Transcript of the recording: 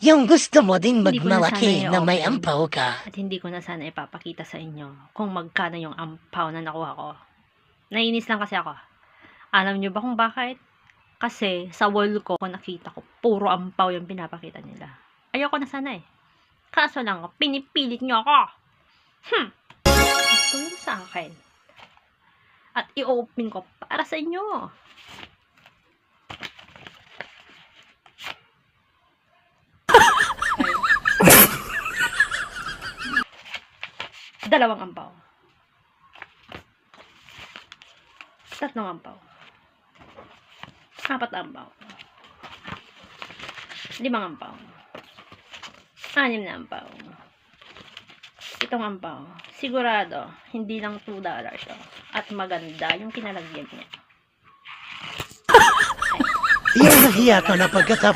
Yung gusto mo din Hindi ko na magmalaki sana na may i-open. ampaw ka. At hindi ko na sana ipapakita sa inyo kung magkano yung ampaw na nakuha ko. Nainis lang kasi ako. Alam niyo ba kung bakit? Kasi sa wall ko, nakita ko, puro ampaw yung pinapakita nila. Ayoko na sana eh. Kaso lang, pinipilit niyo ako. Gusto yun sa akin. At i-open ko para sa inyo. Dalawang ampaw. Tatlong ampaw. Apat na ampaw. 5 ampaw. 6 na ampaw. 7 ampaw. Sigurado, hindi lang $2 to. At maganda yung kinalagyan niya. Yung nahiya ka na pagkatapos